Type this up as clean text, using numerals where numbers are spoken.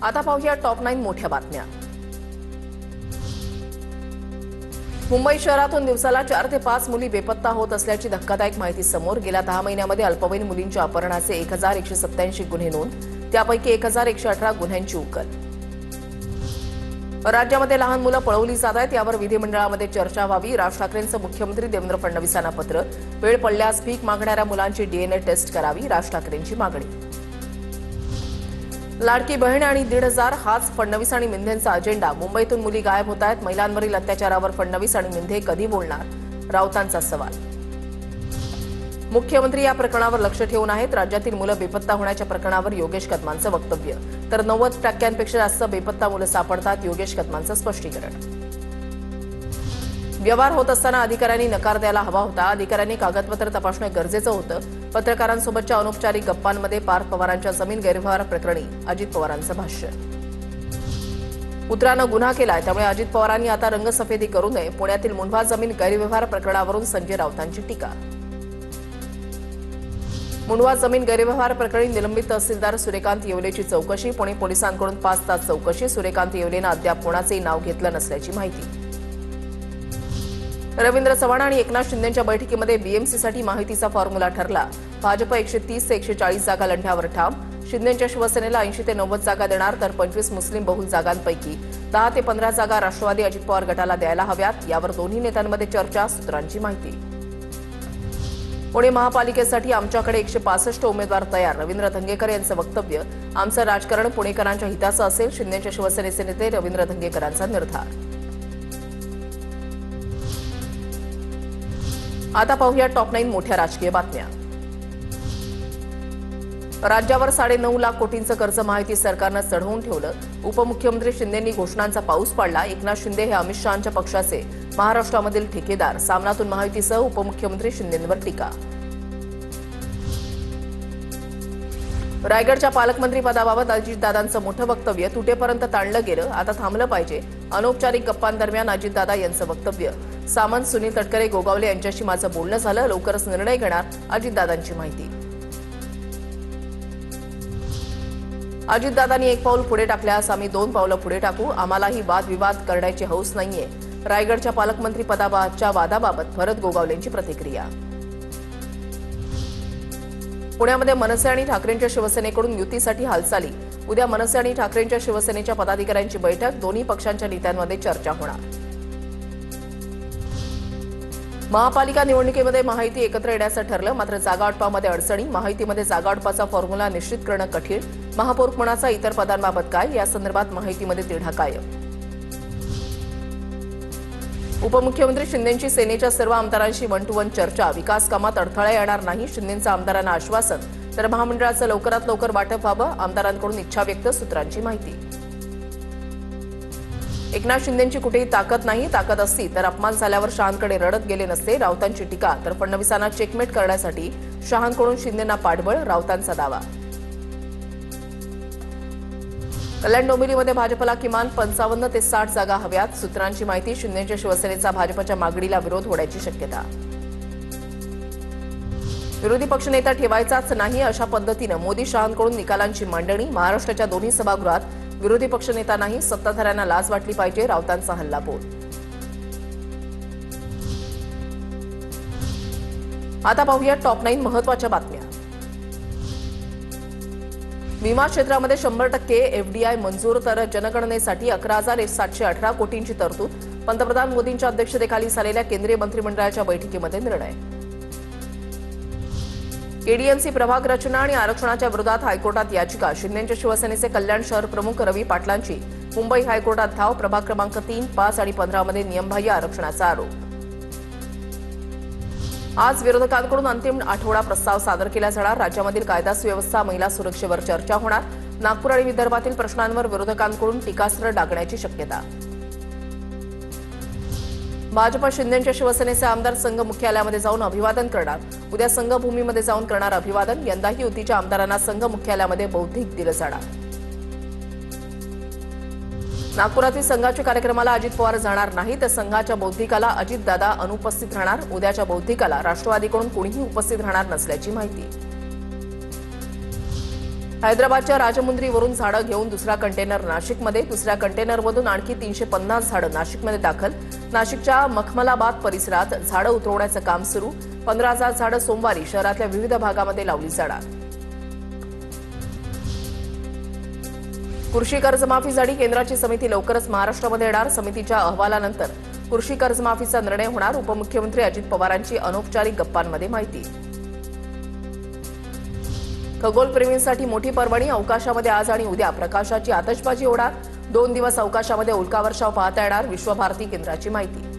आता पाहूया टॉप 9 मोठ्या बातम्या। मुंबई शहरातून दिवसाला 4 ते 5 मुली बेपत्ता होत असल्याची धक्कादायक माहिती समोर। गेल्या 10 महिन्यांमध्ये अल्पवयीन मुलींच्या अपहरणाचे 1187 गुन्हे नोंद, त्यापैकी 1118 गुन्ह्यांची उकल। राज्यामध्ये लहान मुलं पळवली जात आहेत, यावर विधिमंडळामध्ये चर्चा व्हावी। राज ठाकरेंचं मुख्यमंत्री देवेंद्र फडणवीसांना पत्र। वेळ पडल्यास भीक मागणाऱ्या मुलांची डीएनए टेस्ट करावी, राज ठाकरेंची मागणी। लाडकी बहीण आणि 1,500 हाच फडणवीस आणि मिंधेंचा अजेंडा। मुंबईतून मुली गायब होत आहेत, महिलांवरील अत्याचारावर फडणवीस आणि मिंधे कधी बोलणार, राऊतांचा सवाल। मुख्यमंत्री या प्रकरणावर लक्ष ठेवून आहेत। राज्यातील मुलं बेपत्ता होण्याच्या प्रकरणावर योगेश कदमांचं वक्तव्य। तर 90% जास्त बेपत्ता मुलं सापडतात, योगेश कदमांचं स्पष्टीकरण। व्यवहार होत असताना अधिकाऱ्यांनी नकार द्यायला हवा होता। अधिकाऱ्यांनी कागदपत्र तपासणं गरजेचं होतं। पत्रकारांसोबतच्या अनौपचारिक गप्पांमध्ये पार्थ पवारांच्या जमीन गैरव्यवहार प्रकरणी अजित पवारांचं भाष्य। पुत्रानं गुन्हा केलाय, त्यामुळे अजित पवारांनी आता रंगसफेदी करू नये। पुण्यातील मुंढवा जमीन गैरव्यवहार प्रकरणावरून संजय राऊतांची टीका। मुंढवा जमीन गैरव्यवहार प्रकरणी निलंबित तहसीलदार सूर्यकांत येवलेची चौकशी। पुणे पोलिसांकडून 5 तास चौकशी। सूर्यकांत येवलेनं अद्याप कोणाचंही नाव घेतलं नसल्याची माहिती। रवींद्र चव्हाण आणि एकनाथ शिंदेंच्या बैठकीमध्ये बीएमसीसाठी माहितीचा फॉर्म्युला ठरला। भाजप 130 ते 140 जागा लढण्यावर ठाम। शिंदेंच्या शिवसेनेला 80 ते 90 जागा देणार, तर 25 मुस्लिम बहुल जागांपैकी 10 ते 15 जागा राष्ट्रवादी अजित पवार गटाला द्यायला हव्यात, यावर दोन्ही नेत्यांमध्ये चर्चा, सूत्रांची माहिती। पुणे महापालिकेसाठी आमच्याकडे 165 उमेदवार तयार, रवींद्र धंगेकर यांचं वक्तव्य। आमचं राजकारण पुणेकरांच्या हिताचं असेल, शिंदेंच्या शिवसेनेचे नेते रवींद्र धंगेकरांचा निर्धार। आता पाहूया टॉप 9 मोठ्या राजकीय बातम्या। राज्यावर 9.5 लाख कोटींचं कर्ज माहिती सरकारनं चढवून ठेवलं। उपमुख्यमंत्री शिंदेंनी घोषणांचा पाऊस पाडला। एकनाथ शिंदे हे अमित शहांच्या पक्षाचे महाराष्ट्रामधील ठेकेदार, सामनातून माहितीसह उपमुख्यमंत्री शिंदेंवर टीका। रायगडच्या पालकमंत्री पदाबाबत अजितदादांचं मोठं वक्तव्य। तुटेपर्यंत ताणलं गेलं, आता थांबलं पाहिजे। अनौपचारिक गप्पांदरम्यान अजितदादा यांचं वक्तव्य। सामंत, सुनील तटकरे, गोगावले यांच्याशी माझं बोलणं झालं, लवकरच निर्णय घेणार, अजितदादांची माहिती। अजितदादांनी 1 पाऊल पुढे टाकल्यास आम्ही 2 पावलं पुढे टाकू, आम्हालाही वादविवाद करण्याची हौस नाहीये। रायगडच्या पालकमंत्री पदाबाबतच्या वादाबाबत भरत गोगावलेंची प्रतिक्रिया। पुण्यामध्ये मनसे आणि ठाकरेंच्या शिवसेनेकडून युतीसाठी हालचाली। उद्या मनसे आणि ठाकरेंच्या शिवसेनेच्या पदाधिकाऱ्यांची बैठक, दोन्ही पक्षांच्या नेत्यांमध्ये चर्चा होणार। महापालिका निवडणुकीमध्ये माहिती एकत्र येण्याचं ठरलं, मात्र जागावाटपामध्ये अडचणी। माहितीमध्ये जागावाटपाचा फॉर्म्युला निश्चित करणं कठीण। महापौर खुणाचा इतर पदांबाबत काय, या संदर्भात माहितीमध्ये तिढा कायम। उपमुख्यमंत्री शिंदेंची सेनेच्या सर्व आमदारांशी 1 to 1 चर्चा। विकास कामात अडथळा येणार नाही, शिंदेंचं आमदारांना आश्वासन। तर महामंडळाचं लवकरात लवकर वाटप व्हावं, आमदारांकडून इच्छा व्यक्त, सूत्रांची माहिती। एकनाथ शिंदेंची कुठेही ताकद नाही, ताकद असती तर अपमान झाल्यावर शहांकडे रडत गेले नसते, राऊतांची टीका। तर फडणवीसांना चेकमेट करण्यासाठी शहांकडून शिंदेंना पाठबळ, राऊतांचा दावा। कल्याण डोंबिवलीमध्ये भाजपला किमान 55 ते 60 जागा हव्यात, सूत्रांची माहिती। शिंदेंच्या शिवसेनेचा भाजपच्या मागणीला विरोध होण्याची शक्यता। विरोधी पक्षनेता ठेवायचाच नाही, अशा पद्धतीनं मोदी शहांकडून निकालांची मांडणी। महाराष्ट्राच्या दोन्ही सभागृहात विरोधी पक्षनेता नाही, सत्ताधाऱ्यांना लाज वाटली पाहिजे, राऊतांचा हल्लाबोल। आता पाहूया टॉप 9 महत्त्वाच्या बातम्या। विमा क्षेत्रामध्ये 100% एफडीआय मंजूर, तर जनगणनेसाठी 11,718 कोटींची तरतूद। पंतप्रधान मोदींच्या अध्यक्षतेखाली झालेल्या केंद्रीय मंत्रिमंडळाच्या बैठकीमध्ये निर्णय। केडीएमसी प्रभाग रचना आणि आरक्षणाच्या विरोधात हायकोर्टात याचिका। शिंदेंच्या शिवसेनेचे कल्याण शहर प्रमुख रवी पाटलांची मुंबई हायकोर्टात धाव। प्रभाग क्रमांक 3, 5 आणि 15 मध्ये नियमबाह्य आरक्षणाचा आरोप। आज विरोधकांकडून अंतिम आठवडा प्रस्ताव सादर केला जाणार। राज्यामधील कायदा सुव्यवस्था, महिला सुरक्षेवर चर्चा होणार। नागपूर आणि विदर्भातील प्रश्नांवर विरोधकांकडून टीकास्त्र डागण्याची शक्यता। भाजप शिंदेंच्या शिवसेनेचे आमदार संघ मुख्यालयामध्ये जाऊन अभिवादन करणार। उद्या संघभूमीमध्ये जाऊन करणार अभिवादन। यंदाही युतीच्या आमदारांना संघ मुख्यालयामध्ये बौद्धिक दिलं जाणार। नागपुरातील संघाच्या कार्यक्रमाला अजित पवार जाणार नाही, तर संघाच्या बौद्धिकाला अजितदादा अनुपस्थित राहणार। उद्याच्या बौद्धिकाला राष्ट्रवादीकडून कोणीही उपस्थित राहणार नसल्याची माहिती। हैदराबादच्या राजमुंद्रीवरून झाडं घेऊन दुसरा कंटेनर नाशिकमध्ये, दुसऱ्या कंटेनरमधून आणखी 350 झाडं नाशिकमध्ये दाखल. नाशिकच्या मखमलाबाद परिसरात झाडं उतरवण्याचं काम सुरू. 15,000 झाडं सोमवारी शहरातल्या विविध भागामध्ये लावली जाणार. कृषी कर्जमाफीसाठी केंद्राची समिती लवकरच महाराष्ट्रामध्ये येणार. समितीच्या अहवालानंतर कृषी कर्जमाफीचा निर्णय होणार. उपमुख्यमंत्री अजित पवारांची अनौपचारिक गप्पांमध्ये माहिती. खगोलप्रेमींसाठी मोठी पर्वणी. अवकाशामध्ये आज आणि उद्या प्रकाशाची आतषबाजी होणार. 2 दिवस अवकाशामध्ये उल्कावर्षाव पाहता येणार. विश्वभारती केंद्राची माहिती.